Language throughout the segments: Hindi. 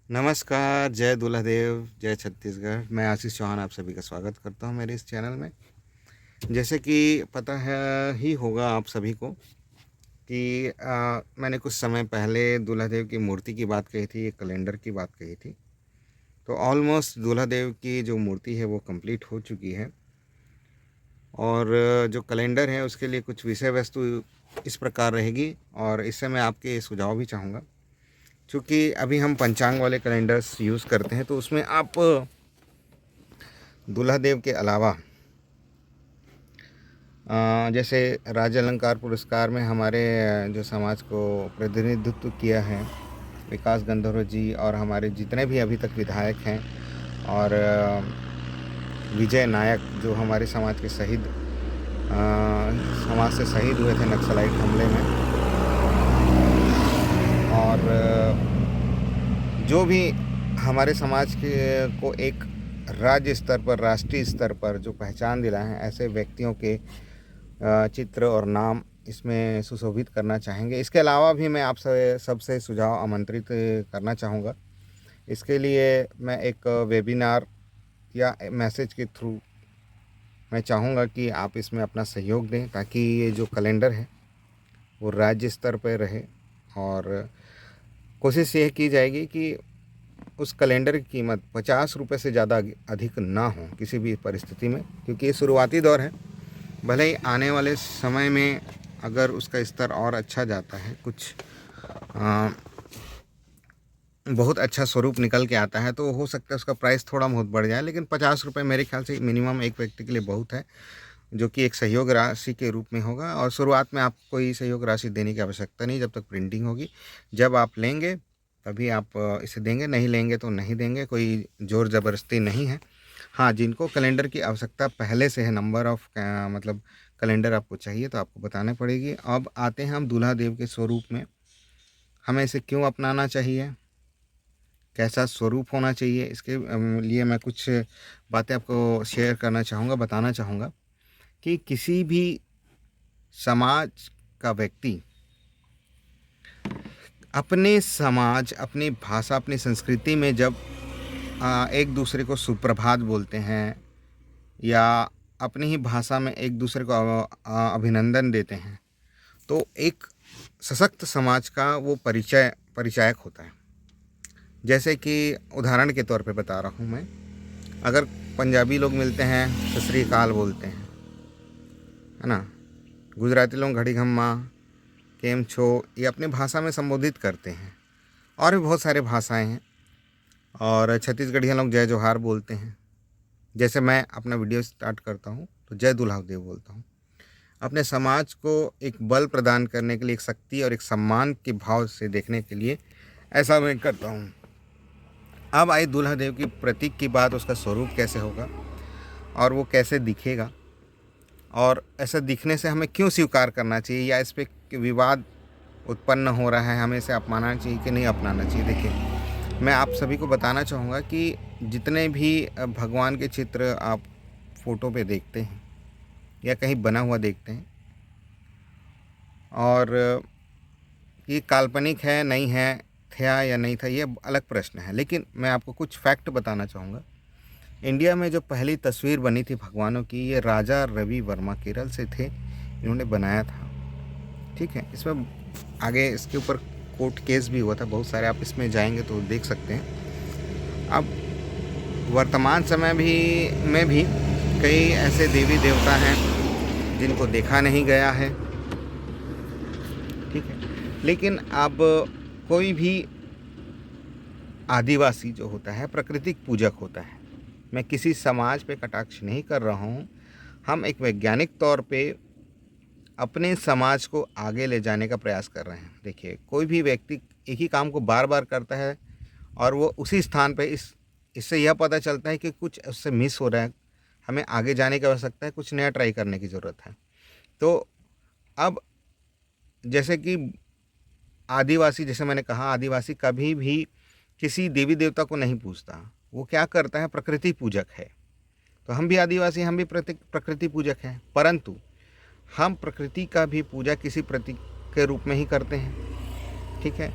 नमस्कार, जय दुल्हादेव, जय छत्तीसगढ़। मैं आशीष चौहान आप सभी का स्वागत करता हूं मेरे इस चैनल में। जैसे कि पता है ही होगा आप सभी को कि मैंने कुछ समय पहले दुल्हादेव की मूर्ति की बात कही थी, एक कैलेंडर की बात कही थी। तो ऑलमोस्ट दुल्हादेव की जो मूर्ति है वो कंप्लीट हो चुकी है। और जो कैलेंडर है उसके लिए कुछ विषय वस्तु इस प्रकार रहेगी, और इससे मैं आपके सुझाव भी चाहूँगा। क्योंकि अभी हम पंचांग वाले कैलेंडर्स यूज़ करते हैं, तो उसमें आप दुल्हादेव के अलावा जैसे राज अलंकार पुरस्कार में हमारे जो समाज को प्रतिनिधित्व किया है विकास गंधर्व जी, और हमारे जितने भी अभी तक विधायक हैं, और विजय नायक जो हमारे समाज के शहीद समाज से शहीद हुए थे नक्सलाइट हमले में, और जो भी हमारे समाज के को एक राज्य स्तर पर, राष्ट्रीय स्तर पर जो पहचान दिलाए हैं, ऐसे व्यक्तियों के चित्र और नाम इसमें सुशोभित करना चाहेंगे। इसके अलावा भी मैं आप सबसे सुझाव आमंत्रित करना चाहूँगा। इसके लिए मैं एक वेबिनार या मैसेज के थ्रू मैं चाहूँगा कि आप इसमें अपना सहयोग दें, ताकि ये जो कैलेंडर है वो राज्य स्तर पर रहे। और कोशिश ये की जाएगी कि उस कैलेंडर की कीमत 50 रुपये से ज़्यादा अधिक ना हो किसी भी परिस्थिति में, क्योंकि ये शुरुआती दौर है। भले ही आने वाले समय में अगर उसका स्तर और अच्छा जाता है, कुछ बहुत अच्छा स्वरूप निकल के आता है, तो हो सकता है उसका प्राइस थोड़ा बहुत बढ़ जाए। लेकिन 50 रुपये मेरे ख्याल से मिनिमम एक व्यक्ति के लिए बहुत है, जो कि एक सहयोग राशि के रूप में होगा। और शुरुआत में आपको कोई सहयोग राशि देने की आवश्यकता नहीं, जब तक प्रिंटिंग होगी। जब आप लेंगे तभी आप इसे देंगे, नहीं लेंगे तो नहीं देंगे, कोई ज़ोर ज़बरदस्ती नहीं है। हाँ, जिनको कैलेंडर की आवश्यकता पहले से है, नंबर ऑफ़ मतलब कैलेंडर आपको चाहिए, तो आपको बताना पड़ेगी। अब आते हैं हम दूल्हा देव के स्वरूप में। हमें इसे क्यों अपनाना चाहिए, कैसा स्वरूप होना चाहिए, इसके लिए मैं कुछ बातें आपको शेयर करना चाहूँगा, बताना चाहूँगा कि किसी भी समाज का व्यक्ति अपने समाज, अपनी भाषा, अपनी संस्कृति में जब एक दूसरे को सुप्रभात बोलते हैं, या अपनी ही भाषा में एक दूसरे को अभिनंदन देते हैं, तो एक सशक्त समाज का वो परिचायक होता है। जैसे कि उदाहरण के तौर पे बता रहा हूँ मैं, अगर पंजाबी लोग मिलते हैं सत श्री अकाल बोलते हैं, है ना। गुजराती लोग घड़ी घम्मा, केम छो, ये अपनी भाषा में संबोधित करते हैं। और भी बहुत सारे भाषाएं हैं। और छत्तीसगढ़िया लोग जय जोहार बोलते हैं। जैसे मैं अपना वीडियो स्टार्ट करता हूँ तो जय दुल्हादेव बोलता हूँ। अपने समाज को एक बल प्रदान करने के लिए, एक शक्ति और एक सम्मान के भाव से देखने के लिए ऐसा मैं करता हूँ। अब आई दुल्हादेव की प्रतीक की बात, उसका स्वरूप कैसे होगा और वो कैसे दिखेगा, और ऐसा दिखने से हमें क्यों स्वीकार करना चाहिए, या इस पर विवाद उत्पन्न हो रहा है, हमें इसे अपनाना चाहिए कि नहीं अपनाना चाहिए। देखिए, मैं आप सभी को बताना चाहूँगा कि जितने भी भगवान के चित्र आप फ़ोटो पे देखते हैं या कहीं बना हुआ देखते हैं, और ये काल्पनिक है नहीं है, था या नहीं था, ये अलग प्रश्न है। लेकिन मैं आपको कुछ फैक्ट बताना चाहूँगा। इंडिया में जो पहली तस्वीर बनी थी भगवानों की, ये राजा रवि वर्मा केरल से थे, इन्होंने बनाया था। ठीक है, इसमें आगे इसके ऊपर कोर्ट केस भी हुआ था बहुत सारे, आप इसमें जाएंगे तो देख सकते हैं। अब वर्तमान समय में भी कई ऐसे देवी देवता हैं जिनको देखा नहीं गया है। ठीक है, लेकिन अब कोई भी आदिवासी जो होता है प्राकृतिक पूजक होता है। मैं किसी समाज पे कटाक्ष नहीं कर रहा हूँ। हम एक वैज्ञानिक तौर पे अपने समाज को आगे ले जाने का प्रयास कर रहे हैं। देखिए, कोई भी व्यक्ति एक ही काम को बार बार करता है और वो उसी स्थान पे, इससे यह पता चलता है कि कुछ उससे मिस हो रहा है, हमें आगे जाने की आवश्यकता है, कुछ नया ट्राई करने की ज़रूरत है। तो अब जैसे कि आदिवासी, जैसे मैंने कहा, आदिवासी कभी भी किसी देवी देवता को नहीं पूजता। वो क्या करता है, प्रकृति पूजक है। तो हम भी आदिवासी, हम भी प्रकृति पूजक हैं, परंतु हम प्रकृति का भी पूजा किसी प्रतीक के रूप में ही करते हैं। ठीक है,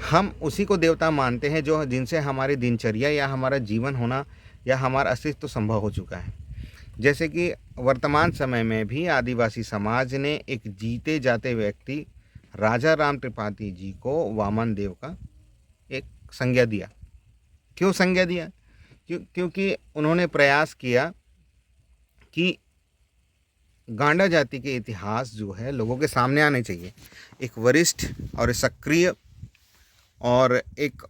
हम उसी को देवता मानते हैं जो जिनसे हमारी दिनचर्या या हमारा जीवन होना या हमारा अस्तित्व संभव हो चुका है। जैसे कि वर्तमान समय में भी आदिवासी समाज ने एक जीते जाते व्यक्ति राजा राम त्रिपाठी जी को वामन देव का एक संज्ञा दिया। क्यों संज्ञा दिया? क्योंकि उन्होंने प्रयास किया कि गांडा जाति के इतिहास जो है लोगों के सामने आने चाहिए। एक वरिष्ठ और सक्रिय और एक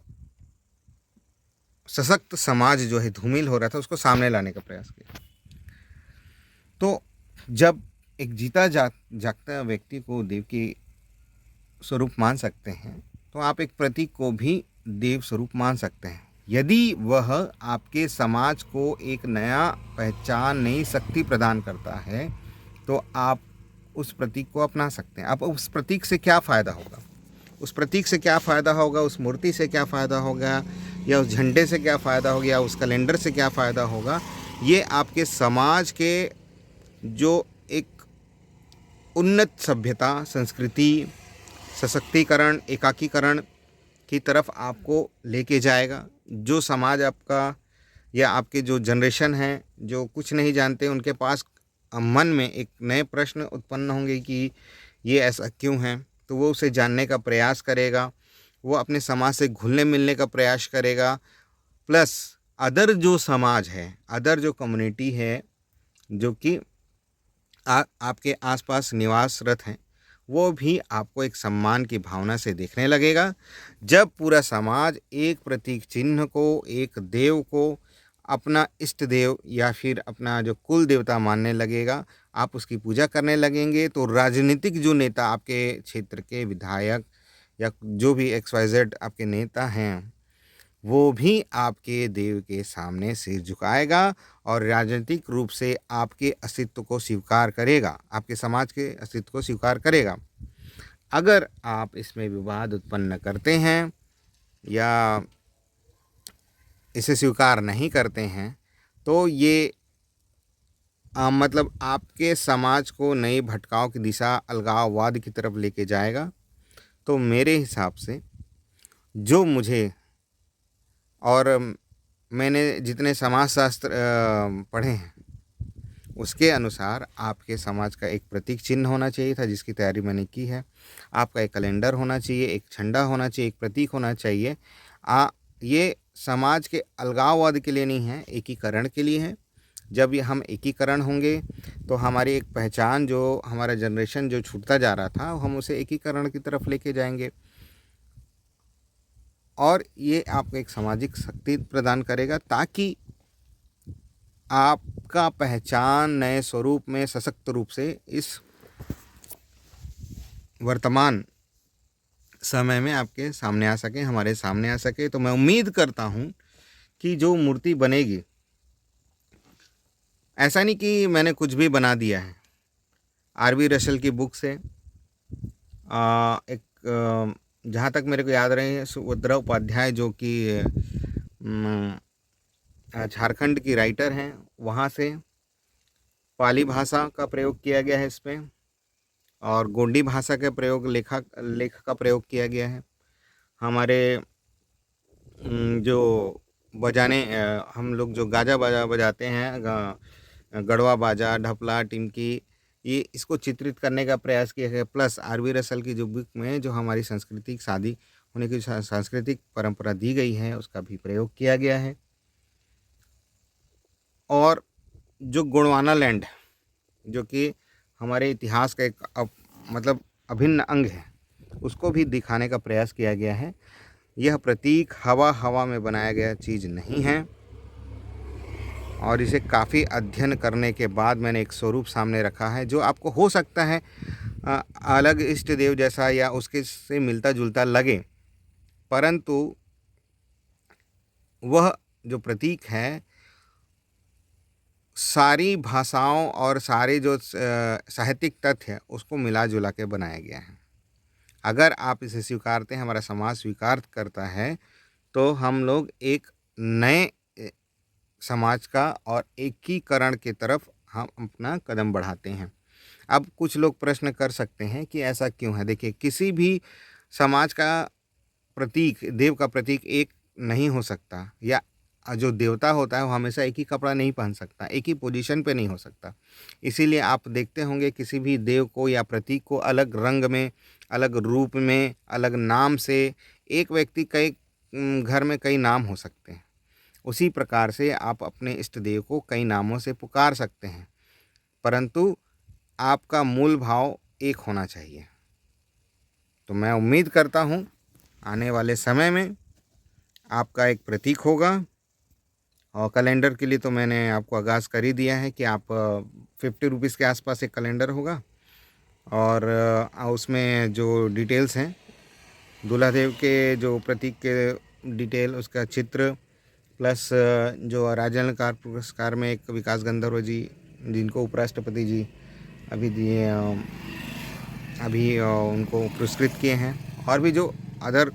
सशक्त समाज जो है धूमिल हो रहा था, उसको सामने लाने का प्रयास किया। तो जब एक जीता जागता व्यक्ति को देव की स्वरूप मान सकते हैं, तो आप एक प्रतीक को भी देव स्वरूप मान सकते हैं। यदि वह आपके समाज को एक नया पहचान, नई शक्ति प्रदान करता है, तो आप उस प्रतीक को अपना सकते हैं। अब उस प्रतीक से क्या फ़ायदा होगा? उस प्रतीक से क्या फ़ायदा होगा? उस मूर्ति से क्या फ़ायदा होगा? या उस झंडे से क्या फ़ायदा होगा? या उस कैलेंडर से क्या फ़ायदा होगा? ये आपके समाज के जो एक उन्नत सभ्यता, संस्कृति, सशक्तिकरण, एकाकीकरण की तरफ आपको लेके जाएगा। जो समाज आपका या आपके जो जनरेशन है, जो कुछ नहीं जानते, उनके पास मन में एक नए प्रश्न उत्पन्न होंगे कि ये ऐसा क्यों है, तो वो उसे जानने का प्रयास करेगा। वो अपने समाज से घुलने मिलने का प्रयास करेगा। प्लस अदर जो समाज है, अदर जो कम्युनिटी है जो कि आपके आसपास निवासरत हैं, वो भी आपको एक सम्मान की भावना से देखने लगेगा। जब पूरा समाज एक प्रतीक चिन्ह को, एक देव को अपना इष्ट देव या फिर अपना जो कुल देवता मानने लगेगा, आप उसकी पूजा करने लगेंगे, तो राजनीतिक जो नेता आपके क्षेत्र के विधायक या जो भी XYZ आपके नेता हैं, वो भी आपके देव के सामने सिर झुकाएगा और राजनीतिक रूप से आपके अस्तित्व को स्वीकार करेगा, आपके समाज के अस्तित्व को स्वीकार करेगा। अगर आप इसमें विवाद उत्पन्न करते हैं या इसे स्वीकार नहीं करते हैं, तो ये मतलब आपके समाज को नई भटकाव की दिशा, अलगाववाद की तरफ लेके जाएगा। तो मेरे हिसाब से जो मुझे और मैंने जितने समाजशास्त्र पढ़े हैं, उसके अनुसार आपके समाज का एक प्रतीक चिन्ह होना चाहिए था, जिसकी तैयारी मैंने की है। आपका एक कैलेंडर होना चाहिए, एक झंडा होना चाहिए, एक प्रतीक होना चाहिए। ये समाज के अलगाववाद के लिए नहीं है, एकीकरण के लिए है। जब ये हम एकीकरण होंगे, तो हमारी एक पहचान, जो हमारा जनरेशन जो छूटता जा रहा था, हम उसे एकीकरण की तरफ लेके जाएंगे और ये आपको एक सामाजिक शक्ति प्रदान करेगा, ताकि आपका पहचान नए स्वरूप में सशक्त रूप से इस वर्तमान समय में आपके सामने आ सके, हमारे सामने आ सके। तो मैं उम्मीद करता हूँ कि जो मूर्ति बनेगी, ऐसा नहीं कि मैंने कुछ भी बना दिया है। RV रसेल की बुक से एक जहाँ तक मेरे को याद रहे हैं, सुभद्रा उपाध्याय जो कि झारखंड की राइटर हैं, वहाँ से पाली भाषा का प्रयोग किया गया है इसमें, और गोंडी भाषा के प्रयोग लेख का प्रयोग किया गया है। हमारे जो बजाने हम लोग जो गाजा बाजा बजाते हैं, गढ़वा बाजा, ढपला, टिमकी, ये इसको चित्रित करने का प्रयास किया गया। प्लस RV रसेल की जो बुक में जो हमारी सांस्कृतिक शादी होने की सांस्कृतिक परंपरा दी गई है, उसका भी प्रयोग किया गया है। और जो गोंडवाना लैंड, जो कि हमारे इतिहास का एक मतलब अभिन्न अंग है, उसको भी दिखाने का प्रयास किया गया है। यह प्रतीक हवा में बनाया गया चीज़ नहीं है, और इसे काफ़ी अध्ययन करने के बाद मैंने एक स्वरूप सामने रखा है, जो आपको हो सकता है अलग इष्ट देव जैसा या उसके से मिलता जुलता लगे, परंतु वह जो प्रतीक है, सारी भाषाओं और सारे जो साहित्यिक तथ्य है, उसको मिला जुला के बनाया गया है। अगर आप इसे स्वीकारते हैं, हमारा समाज स्वीकार करता है, तो हम लोग एक नए समाज का और एकीकरण की तरफ हम अपना कदम बढ़ाते हैं। अब कुछ लोग प्रश्न कर सकते हैं कि ऐसा क्यों है। देखिए, किसी भी समाज का प्रतीक, देव का प्रतीक एक नहीं हो सकता, या जो देवता होता है वो हमेशा एक ही कपड़ा नहीं पहन सकता, एक ही पोजीशन पे नहीं हो सकता। इसीलिए आप देखते होंगे किसी भी देव को या प्रतीक को अलग रंग में, अलग रूप में, अलग नाम से, एक व्यक्ति कई घर में कई नाम हो सकते हैं। उसी प्रकार से आप अपने इष्ट देव को कई नामों से पुकार सकते हैं, परंतु आपका मूल भाव एक होना चाहिए। तो मैं उम्मीद करता हूँ आने वाले समय में आपका एक प्रतीक होगा। और कैलेंडर के लिए तो मैंने आपको आगाज़ कर ही दिया है कि आप 50 रुपीज़ के आसपास एक कैलेंडर होगा, और उसमें जो डिटेल्स हैं दूल्हा देव के, जो प्रतीक के डिटेल, उसका चित्र, प्लस जो राजनकार पुरस्कार में एक विकास गंधर्व जी, जिनको उपराष्ट्रपति जी अभी दिए, अभी उनको पुरस्कृत किए हैं, और भी जो अदर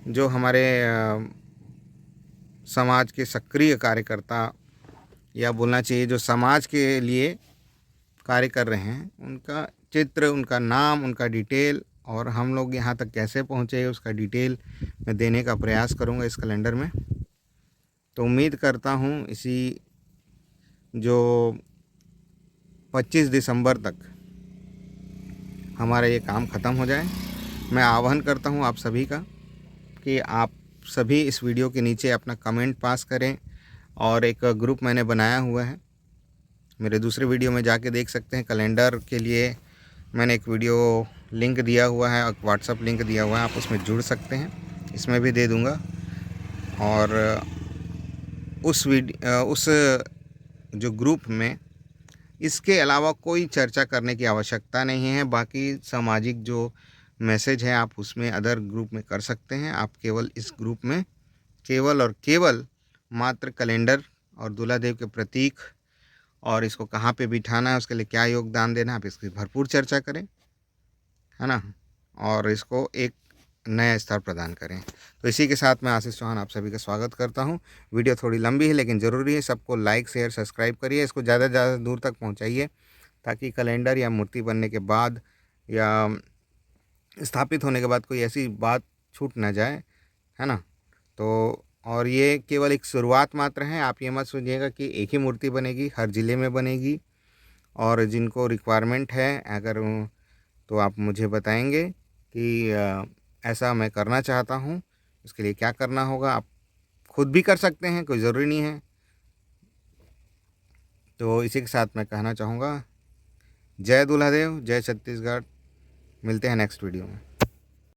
जो हमारे समाज के सक्रिय कार्यकर्ता, या बोलना चाहिए जो समाज के लिए कार्य कर रहे हैं, उनका चित्र, उनका नाम, उनका डिटेल, और हम लोग यहाँ तक कैसे पहुँचे उसका डिटेल मैं देने का प्रयास करूँगा इस कैलेंडर में। तो उम्मीद करता हूँ इसी जो 25 दिसंबर तक हमारा ये काम ख़त्म हो जाए। मैं आह्वान करता हूँ आप सभी का कि आप सभी इस वीडियो के नीचे अपना कमेंट पास करें, और एक ग्रुप मैंने बनाया हुआ है, मेरे दूसरे वीडियो में जाके देख सकते हैं। कैलेंडर के लिए मैंने एक वीडियो लिंक दिया हुआ है और व्हाट्सएप लिंक दिया हुआ है, आप उसमें जुड़ सकते हैं, इसमें भी दे दूँगा। और उस जो ग्रुप में इसके अलावा कोई चर्चा करने की आवश्यकता नहीं है। बाकी सामाजिक जो मैसेज है आप उसमें अदर ग्रुप में कर सकते हैं। आप केवल इस ग्रुप में केवल और केवल मात्र कैलेंडर और दूल्हा देव के प्रतीक और इसको कहाँ पे बिठाना है, उसके लिए क्या योगदान देना है, आप इसकी भरपूर चर्चा करें, है ना, और इसको एक नया स्तर प्रदान करें। तो इसी के साथ मैं आशीष चौहान आप सभी का स्वागत करता हूं। वीडियो थोड़ी लंबी है लेकिन ज़रूरी है, सबको लाइक शेयर सब्सक्राइब करिए, इसको ज़्यादा से ज़्यादा दूर तक पहुंचाइए, ताकि कैलेंडर या मूर्ति बनने के बाद या स्थापित होने के बाद कोई ऐसी बात छूट ना जाए, है ना। तो और ये केवल एक शुरुआत मात्र है, आप ये मत सोचिएगा कि एक ही मूर्ति बनेगी, हर ज़िले में बनेगी। और जिनको रिक्वायरमेंट है अगर तो आप मुझे बताएंगे कि ऐसा मैं करना चाहता हूँ, इसके लिए क्या करना होगा। आप खुद भी कर सकते हैं, कोई ज़रूरी नहीं है। तो इसी के साथ मैं कहना चाहूँगा, जय दूल्हा देव, जय छत्तीसगढ़। मिलते हैं नेक्स्ट वीडियो में।